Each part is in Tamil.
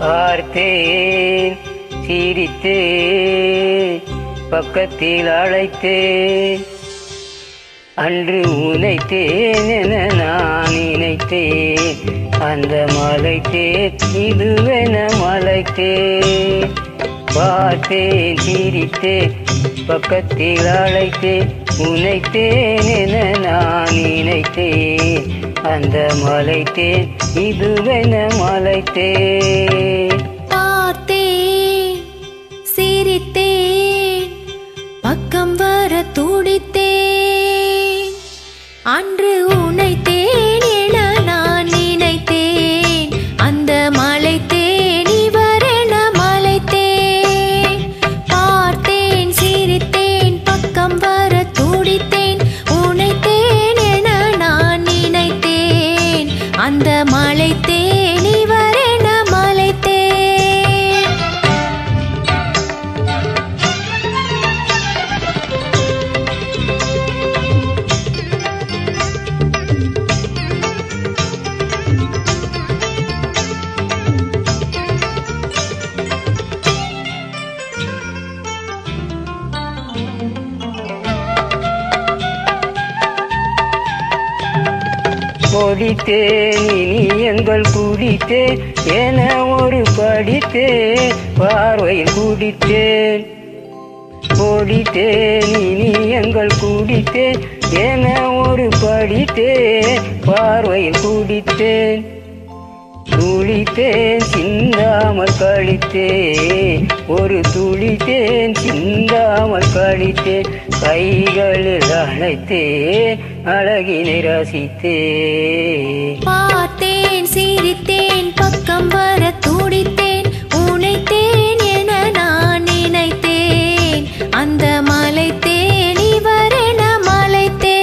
பார்த்தேன் சிரித்தேன் பக்கத்தில் அழைத்தேன் அன்று உனைத்தேன் என நான் நினைத்தேன் அந்த மலைத்தேன் இதுவென மலைத்தேன் பார்த்தேன் சிரித்தேன் பக்கத்தில் அழைத்தேன் உனைத்தேன் என நான் நினைத்தேன் அந்த மலைத்தேன் இதுவென மலைத்தேன் பார்த்தேன் சிரித்தேன் பக்கம் வர துடித்தேன் அன்று உனைத்தேன் என நான் நினைத்தேன் அந்த மலைத்தேன் இவரென மலைத்தேன் பார்த்தேன் சிரித்தேன் பக்கம் வர துடித்தேன் உனைத்தேன் என நான் நினைத்தேன் அந்த மலைத்தேன் இவரென மலைத்தேன் கொடித்தேன் இனி எங்கள் குடித்தேன் என ஒரு படித்தேன் பார்வையில் குடித்தேன் கொடித்தேன் இனி எங்கள் குடித்தேன் என ஒரு படித்தேன் பார்வையில் குடித்தேன் துளித்தேன் சிந்தாமல் கழித்தேன் ஒரு துளித்தேன் சிந்தாமல் கழித்தேன் கைகளில் அழைத்தேன் அழகினை ரசித்தேன் பார்த்தேன் சிரித்தேன் பக்கம் வர துடித்தேன் உனைத்தேன் என நான் நினைத்தேன் அந்த மலைத்தேன் இவரென மலைத்தேன்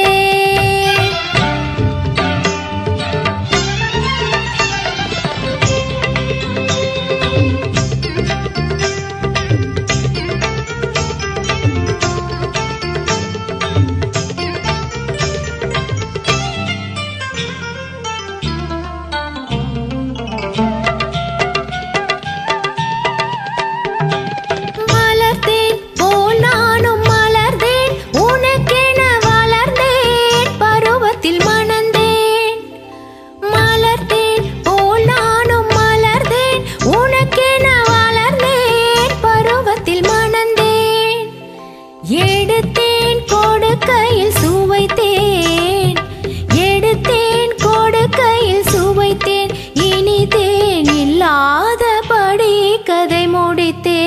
எடுத்தேன் கொடுக்கையில் சுவைத்தேன் எடுத்தேன் கொடுக்கையில் சுவைத்தேன் இனிதேன் இல்லாதபடி கதை முடித்தேன்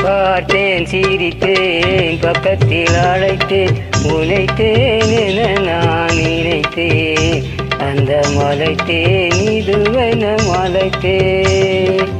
பார்த்தேன் சிரித்தேன் பக்கத்தில் அழைத்தேன் உனைத்தேன் என நான் நினைத்தேன் அந்த மலைத்தேன் இதுவென மலைத்தேன்